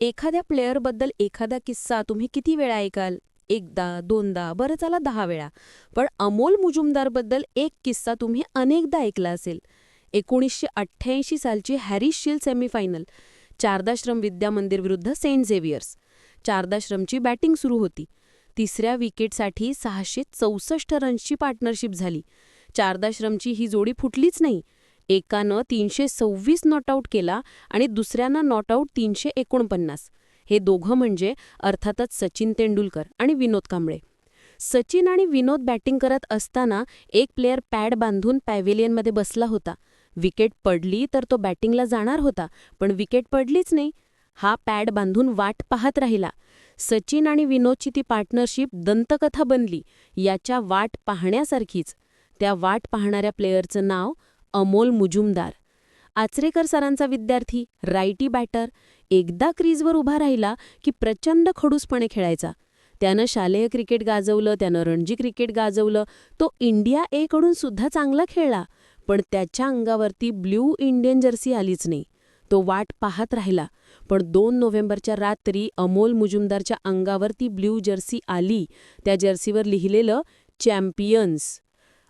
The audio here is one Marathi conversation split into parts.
एखाद्या प्लेयरबद्दल एखादा किस्सा तुम्ही किती वेळा ऐकाल? एकदा, दोनदा, बरं चला 10 वेळा. पण अमोल मुजुमदारबद्दल एक किस्सा तुम्ही अनेकदा ऐकला असेल. 1988 सालची हॅरिस शील्ड सेमीफायनल. चारदाश्रम विद्या मंदिर विरुद्ध सेंट झेवियर्स. चारदाश्रमची बॅटिंग सुरू होती. तिसऱ्या विकेटसाठी 664 रन्सची पार्टनरशिप झाली. चारदाश्रमची ही जोडी फुटलीच नाही. एकानं 326 नॉटआऊट केला आणि दुसऱ्यानं नॉटआऊट 349. हे दोघं म्हणजे अर्थातच सचिन तेंडुलकर आणि विनोद कांबळे. सचिन आणि विनोद बॅटिंग करत असताना एक प्लेयर पॅड बांधून पॅव्हेलियनमध्ये बसला होता. विकेट पडली तर तो बॅटिंगला जाणार होता, पण विकेट पडलीच नाही. हा पॅड बांधून वाट पाहत राहिला. सचिन आणि विनोदची ती पार्टनरशिप दंतकथा बनली, याच्या वाट पाहण्यासारखीच. त्या वाट पाहणाऱ्या प्लेयरचं नाव अमोल मुजुमदार. आचरेकर सरांचा विद्यार्थी, रायटी बॅटर. एकदा क्रीजवर उभा राहिला की प्रचंड खडूसपणे खेळायचा. त्यानं शालेय क्रिकेट गाजवलं, त्यानं रणजी क्रिकेट गाजवलं. तो इंडिया ए कडून सुद्धा चांगला खेळला, पण त्याच्या अंगावरती ब्ल्यू इंडियन जर्सी आलीच नाही. तो वाट पाहत राहिला, पण 2 नोव्हेंबरच्या रात्री अमोल मुजुमदारच्या अंगावरती ब्ल्यू जर्सी आली. त्या जर्सीवर लिहिलेलं चॅम्पियन्स.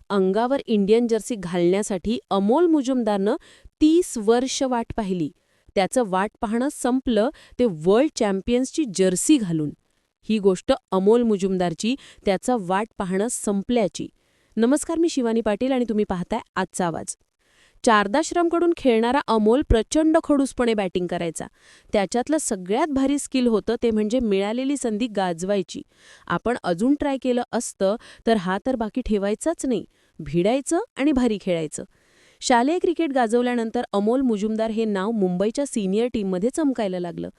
अंगावर इंडियन जर्सी घालण्यासाठी अमोल मुजुमदारनं 30 वर्ष वाट पाहिली. त्याचं वाट पाहणं संपलं ते वर्ल्ड चॅम्पियन्सची जर्सी घालून. ही गोष्ट अमोल मुजुमदारची, त्याचं वाट पाहणं संपल्याची. नमस्कार, मी शिवानी पाटील आणि तुम्ही पाहताय आजचा आवाज. चारदाश्रमकडून खेळणारा अमोल प्रचंड खडूसपणे बॅटिंग करायचा. त्याच्यातलं सगळ्यात भारी स्किल होतं ते म्हणजे मिळालेली संधी गाजवायची. आपण अजून ट्राय केलं असतं तर हा तर बाकी ठेवायचाच नाही. भिडायचं आणि भारी खेळायचं. शालेय क्रिकेट गाजवल्यानंतर अमोल मुजुमदार हे नाव मुंबईच्या सिनियर टीममध्ये चमकायला लागलं.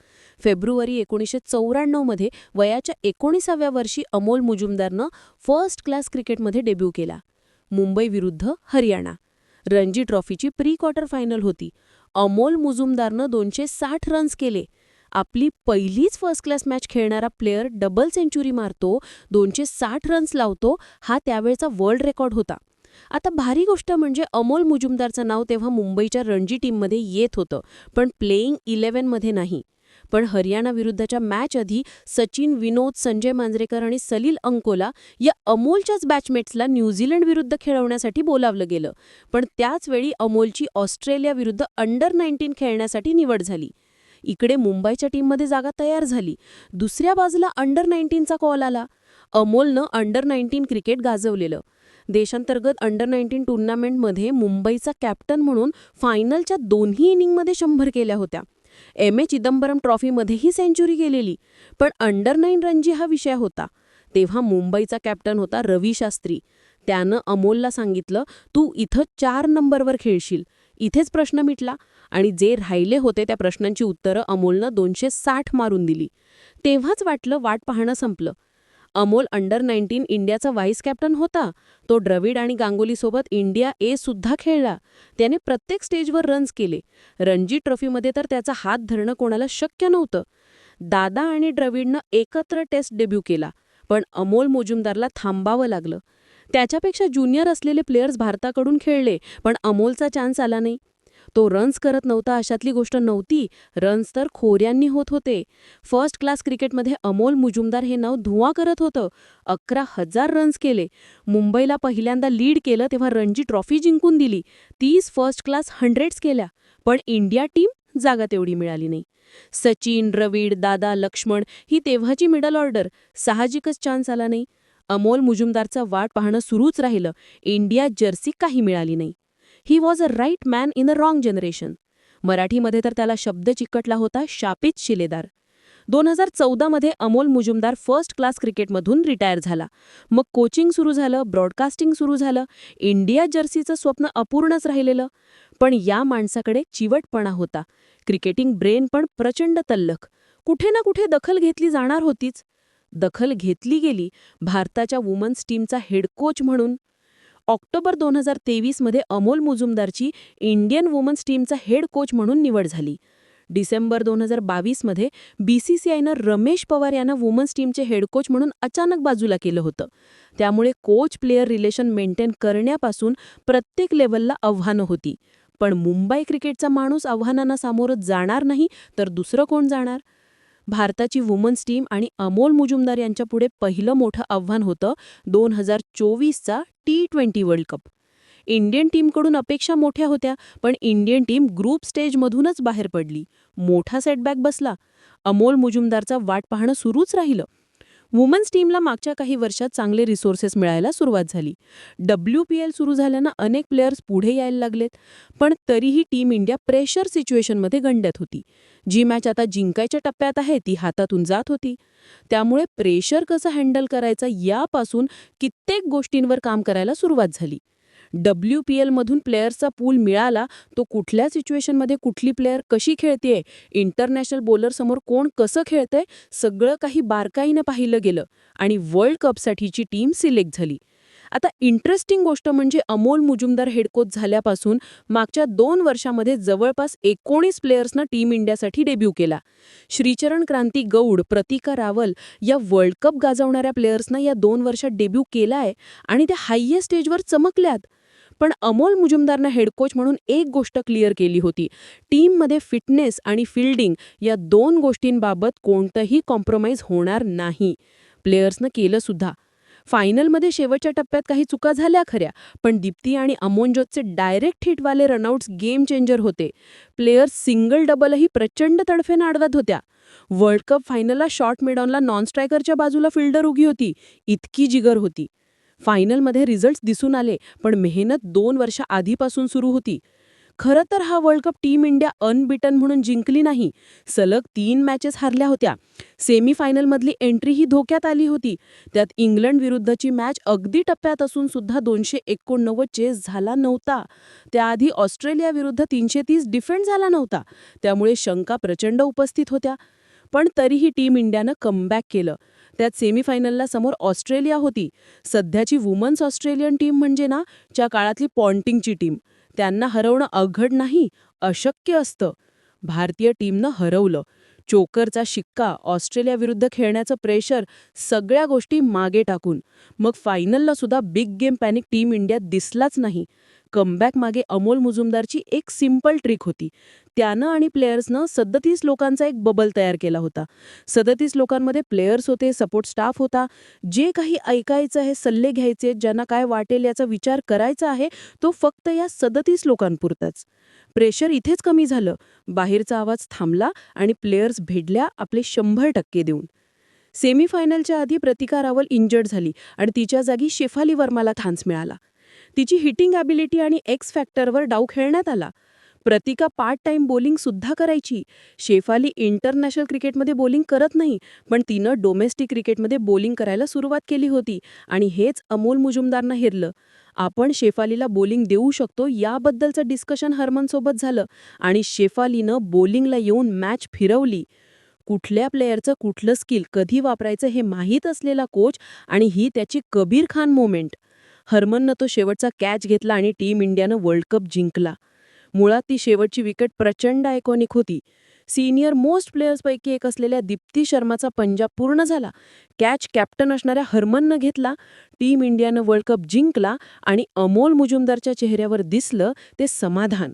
फेब्रुवारी 1994 वयाच्या 19व्या वर्षी अमोल मुजुमदारनं फर्स्ट क्लास क्रिकेटमध्ये डेब्यू केला. मुंबई विरुद्ध हरियाणा. रणजी ट्रॉफीची प्री क्वार्टर फायनल होती. अमोल मुजुमदारनं 260 रन्स केले. आपली पहिलीच फर्स्ट क्लास मॅच खेळणारा प्लेयर डबल सेंचुरी मारतो, 260 रन्स लावतो, हा त्यावेळचा वर्ल्ड रेकॉर्ड होता. आता भारी गोष्ट म्हणजे अमोल मुजुमदारचं नाव तेव्हा मुंबईच्या रणजी टीममध्ये येत होतं, पण प्लेईंग 11मध्ये नाही. पण हरियाणा विरुद्धच्या मॅच आधी सचिन, विनोद, संजय मांजरेकर आणि सलील अंकोला या अमोलच्याच बॅचमेट्सला न्यूझीलंड विरुद्ध खेळवण्यासाठी बोलावलं गेलं. पण त्याचवेळी अमोलची ऑस्ट्रेलिया विरुद्ध अंडर-19 खेळण्यासाठी निवड झाली. इकडे मुंबईच्या टीममध्ये जागा तयार झाली. दुसऱ्या बाजूला अंडर-19चा कॉल आला. अमोलनं अंडर-19 क्रिकेट गाजवलेलं. देशांतर्गत अंडर-19 टुर्नामेंटमध्ये मुंबईचा कॅप्टन म्हणून फायनलच्या दोन्ही इनिंगमध्ये 100 केल्या होत्या. एम ए चिदंबरम ट्रॉफीमध्येही सेंचुरी गेलेली. पण अंडर-9 रणजी हा विषय होता. तेव्हा मुंबईचा कॅप्टन होता रवी शास्त्री. त्यानं अमोलला सांगितलं, तू इथं 4 नंबरवर खेळशील. इथेच प्रश्न मिटला आणि जे राहिले होते त्या प्रश्नांची उत्तरं अमोलनं 260 मारून दिली. तेव्हाच वाटलं वाट पाहणं संपलं. अमोल अंडर-19 इंडियाचा व्हाईस कॅप्टन होता. तो द्रविड आणि गांगुलीसोबत इंडिया ए सुद्धा खेळला. त्याने प्रत्येक स्टेजवर रन्स केले. रणजी ट्रॉफीमध्ये तर त्याचा हात धरणं कोणाला शक्य नव्हतं. दादा आणि द्रविडनं एकत्र टेस्ट डेब्यू केला, पण अमोल मुजुमदारला थांबावं लागलं. त्याच्यापेक्षा ज्युनियर असलेले प्लेयर्स भारताकडून खेळले, पण अमोलचा चान्स आला नाही. तो रन्स करत नव्हता अशातली गोष्ट नव्हती. रन्स तर खोऱ्यांनी होत होते. फर्स्ट क्लास क्रिकेटमध्ये अमोल मुजुमदार हे नाव धुवा करत होतं. 11,000 रन्स केले. मुंबईला पहिल्यांदा लीड केलं तेव्हा रणजी ट्रॉफी जिंकून दिली. 30 फर्स्ट क्लास 100s केल्या. पण इंडिया टीम जागा तेवढी मिळाली नाही. सचिन, द्रविड, दादा, लक्ष्मण ही तेव्हाची मिडल ऑर्डर. साहजिकच चान्स आला नाही. अमोल मुजुमदारचा वाट पाहणं सुरूच राहिलं. इंडिया जर्सी काही मिळाली नाही. He was a right man in a wrong generation. मराठीमध्ये तर त्याला शब्द चिकटला होता, शापित शिलेदार. 2014मध्ये अमोल मुजुमदार फर्स्ट क्लास क्रिकेटमधून रिटायर झाला. मग कोचिंग सुरू झालं, ब्रॉडकास्टिंग सुरू झालं. इंडिया जर्सीचं स्वप्न अपूर्णच राहिलेलं. पण या माणसाकडे चिवटपणा होता. क्रिकेटिंग ब्रेन पण प्रचंड तल्लख. कुठे ना कुठे दखल घेतली जाणार होतीच. दखल घेतली गेली. भारताच्या वुमन्स टीमचा हेड कोच म्हणून. ऑक्टोबर 2023मध्ये अमोल मुजुमदारची इंडियन वुमन्स टीमचा हेड कोच म्हणून निवड झाली. डिसेंबर 2022मध्ये BCCIनं रमेश पवार यांना वुमन्स टीमचे हेड कोच म्हणून अचानक बाजूला केलं होतं. त्यामुळे कोच प्लेयर रिलेशन मेंटेन करण्यापासून प्रत्येक लेव्हलला आव्हानं होती. पण मुंबई क्रिकेटचा माणूस आव्हानांना सामोरं जाणार नाही तर दुसरं कोण जाणार? भारताची वुमन्स टीम आणि अमोल मुजुमदार यांच्यापुढे पहिलं मोठं आव्हान होतं 2024चा T20 वर्ल्ड कप. इंडियन टीमकडून अपेक्षा मोठ्या होत्या, पण इंडियन टीम ग्रुप स्टेजमधूनच बाहेर पडली. मोठा सेटबॅक बसला. अमोल मुजुमदारचा वाट पाहणं सुरूच राहिलं. वुमन्स टीमला मागच्या काही वर्षात चांगले रिसोर्सेस मिळायला सुरुवात झाली. WPL सुरू झाल्यानं अनेक प्लेयर्स पुढे यायला लागलेत, पण तरीही टीम इंडिया प्रेशर सिच्युएशनमध्ये गंडत होती. जी मॅच आता जिंकायच्या टप्प्यात आहे ती हातातून जात होती. त्यामुळे प्रेशर कसं हँडल करायचं यापासून कित्येक गोष्टींवर काम करायला सुरुवात झाली. WPLमधून प्लेयर्सचा पूल मिळाला, तो कुठल्या सिच्युएशनमध्ये कुठली प्लेयर कशी खेळतेय, इंटरनॅशनल बॉलरसमोर कोण कसं खेळतंय, सगळं काही बारकाईनं पाहिलं गेलं आणि वर्ल्ड कपसाठीची टीम सिलेक्ट झाली. आता इंटरेस्टिंग गोष्ट म्हणजे अमोल मुजुमदार हेडकोच झाल्यापासून मागच्या 2 वर्षामध्ये जवळपास 19 प्लेयर्सना टीम इंडियासाठी डेब्यू केला. श्रीचरण क्रांती गौड, प्रतिका रावल या वर्ल्ड कप गाजवणाऱ्या प्लेयर्सना या 2 वर्षात डेब्यू केलाय आणि त्या हायेस्ट स्टेजवर चमकल्यात. पण अमोल मुजुमदारनं हेडकोच म्हणून एक गोष्ट क्लिअर केली होती, टीममध्ये फिटनेस आणि फील्डिंग या 2 गोष्टींबाबत कोणतंही कॉम्प्रोमाइज होणार नाही. प्लेयर्सनं केलं सुद्धा. फायनलमध्ये शेवटच्या टप्प्यात काही चुका झाल्या खऱ्या, पण दीप्ती आणि अमोनजोतचे डायरेक्ट हिटवाले रनआउट्स गेम चेंजर होते. प्लेयर्स सिंगल डबलही प्रचंड तडफेनं अडवत होत्या. वर्ल्ड कप फायनलला शॉर्ट मिडॉनला नॉन स्ट्रायकरच्या बाजूला फिल्डर उभी होती. इतकी जिगर होती. फायनलमध्ये रिझल्ट्स दिसून आले, पण मेहनत 2 वर्ष आधीपासून सुरू होती. खरं तर हा world cup team India unbeaten म्हणून जिंकली नाही. सलग 3 मॅचेस हारल्या होत्या. सेमीफायनलमधली एंट्री ही धोक्यात आली होती. त्यात इंग्लंड विरुद्धची मॅच अगदी टप्प्यात असून सुद्धा 289 चेस झाला नव्हता. त्याआधी ऑस्ट्रेलिया विरुद्ध 330 डिफेंड झाला नव्हता. त्यामुळे शंका प्रचंड उपस्थित होत्या. पण तरीही टीम इंडियानं कमबॅक केलं. त्यात सेमीफायनलला समोर ऑस्ट्रेलिया होती. सध्याची वुमन्स ऑस्ट्रेलियन टीम म्हणजे ना, च्या काळातली पॉन्टिंगची टीम. त्यांना हरवणं अवघड नाही, अशक्य असतं. भारतीय टीमनं हरवलं. चोकरचा शिक्का, ऑस्ट्रेलियाविरुद्ध खेळण्याचं प्रेशर, सगळ्या गोष्टी मागे टाकून मग फायनलला सुद्धा बिग गेम पॅनिक टीम इंडियात दिसलाच नाही. कमबॅक मागे अमोल मुजुमदारची एक सिंपल ट्रिक होती. त्यानं आणि प्लेयर्सनं 37 लोकांचा एक बबल तयार केला होता. 37 लोकांमध्ये प्लेयर्स होते, सपोर्ट स्टाफ होता. जे काही ऐकायचं आहे, सल्ले घ्यायचे, ज्यांना काय वाटेल याचा विचार करायचा आहे, तो फक्त या 37 लोकांपुरताच. प्रेशर इथेच कमी झालं. बाहेरचा आवाज थांबला आणि प्लेयर्स भेटल्या आपले 100% देऊन. सेमीफायनलच्या आधी प्रतिका रावल इंजर्ड झाली आणि तिच्या जागी शेफाली वर्माला चान्स मिळाला. तिची हिटिंग ॲबिलिटी आणि एक्स फॅक्टरवर डाव खेळण्यात आला. प्रतिका पार्ट टाइम बॉलिंग सुद्धा करायची. शेफाली इंटरनॅशनल क्रिकेटमध्ये बॉलिंग करत नाही, पण तिनं डोमेस्टिक क्रिकेटमध्ये बॉलिंग करायला सुरुवात केली होती आणि हेच अमोल मुजुमदारनं हेरलं. आपण शेफालीला बॉलिंग देऊ शकतो याबद्दलचं डिस्कशन हरमनसोबत झालं आणि शेफालीनं बॉलिंगला येऊन मॅच फिरवली. कुठल्या प्लेयरचं कुठलं स्किल कधी वापरायचं हे माहीत असलेला कोच आणि ही त्याची कबीर खान मोमेंट. हरमननं तो शेवटचा कॅच घेतला आणि टीम इंडियानं वर्ल्ड कप जिंकला. मुळात ती शेवटची विकेट प्रचंड आयकॉनिक होती. सिनियर मोस्ट प्लेयर्सपैकी एक असलेल्या दीप्ती शर्माचा पंजा पूर्ण झाला. कॅच कॅप्टन असणाऱ्या हरमननं घेतला. टीम इंडियानं वर्ल्ड कप जिंकला आणि अमोल मुजुमदारच्या चेहऱ्यावर दिसलं ते समाधान.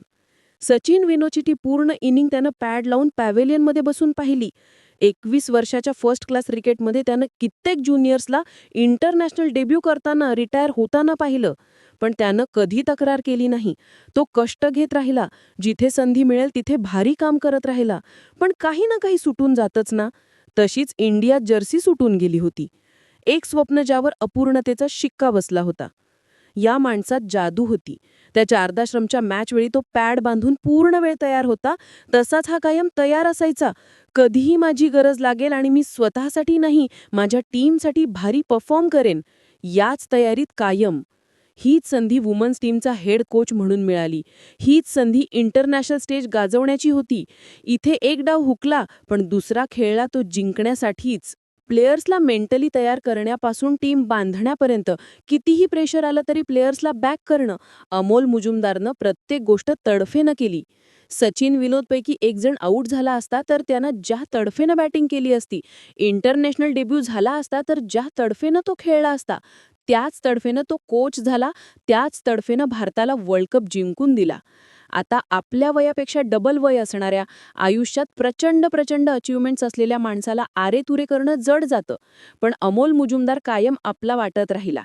सचिन विनोची ती पूर्ण इनिंग त्यानं पॅड लावून पॅव्हेलियनमध्ये बसून पाहिली. 21 वर्षाच्या फर्स्ट क्लास क्रिकेटमध्ये त्यानं कित्येक ज्युनियर्सला इंटरनॅशनल डेब्यू करताना, रिटायर होताना पाहिलं. पण त्यानं कधी तक्रार केली नाही. तो कष्ट घेत राहिला. जिथे संधी मिळेल तिथे भारी काम करत राहिला. पण काही ना काही सुटून जातच ना. तशीच इंडिया जर्सी सुटून गेली होती. एक स्वप्न ज्यावर अपूर्णतेचा शिक्का बसला होता. या माणसात जादू होती. त्या चारदाश्रमच्या मॅचवेळी तो पॅड बांधून पूर्ण वेळ तयार होता. तसाच हा कायम तयार असायचा. कधीही माझी गरज लागेल आणि मी स्वतःसाठी नाही, माझ्या टीमसाठी भारी परफॉर्म करेन, याच तयारीत कायम. हीच संधी वुमन्स टीमचा हेड कोच म्हणून मिळाली. हीच संधी इंटरनॅशनल स्टेज गाजवण्याची होती. इथे एक डाव हुकला, पण दुसरा खेळला तो जिंकण्यासाठीच. प्लेयर्सला मेंटली तयार करण्यापासून टीम बांधण्यापर्यंत कितीही प्रेशर आलं तरी प्लेयर्सला बॅक करणं, अमोल मुजुमदारनं प्रत्येक गोष्ट तडफेनं केली. सचिन विनोदपैकी एक जण आऊट झाला असता तर त्यानं ज्या तडफेनं बॅटिंग केली असती, इंटरनॅशनल डेब्यू झाला असता तर ज्या तडफेनं तो खेळला असता, त्याच तडफेनं तो कोच झाला, त्याच तडफेनं भारताला वर्ल्ड कप जिंकून दिला. आता आपल्या वयापेक्षा डबल वय असणाऱ्या, आयुष्यात प्रचंड प्रचंड अचिव्हमेंट्स असलेल्या माणसाला आरेतुरे करणं जड जातं. पण अमोल मुजुमदार कायम आपला वाटत राहिला.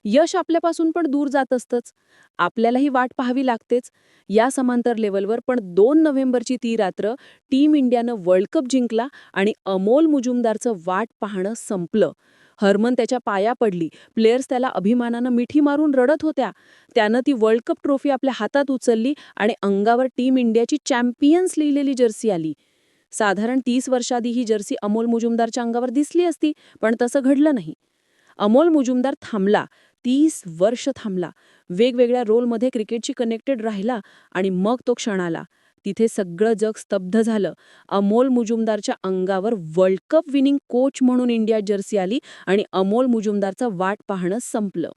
यश आपल्यापासून पण दूर जात असतंच. आपल्यालाही वाट पाहावी लागतेच. या समांतर लेव्हलवर पण 2 नोव्हेंबरची ती रात्र टीम इंडियानं वर्ल्ड कप जिंकला आणि अमोल मुजुमदारचं वाट पाहणं संपलं. हरमन त्याच्या पाया पडली. प्लेयर्स त्याला अभिमानानं मिठी मारून रडत होत्या. त्यानं ती वर्ल्ड कप ट्रॉफी आपल्या हातात उचलली आणि अंगावर टीम इंडियाची चॅम्पियन्स लिहिलेली जर्सी आली. साधारण 30 वर्षाआधी ही जर्सी अमोल मुजुमदारच्या अंगावर दिसली असती, पण तसं घडलं नाही. अमोल मुजुमदार थांबला. 30 वर्ष थांबला. वेगवेगळ्या रोलमध्ये क्रिकेटशी कनेक्टेड राहिला आणि मग तो क्षण आला. तिथे सगळं जग स्तब्ध झालं. अमोल मुजुमदारच्या अंगावर वर्ल्ड कप विनिंग कोच म्हणून इंडिया जर्सी आली आणि अमोल मुजुमदारचं वाट पाहणं संपलं.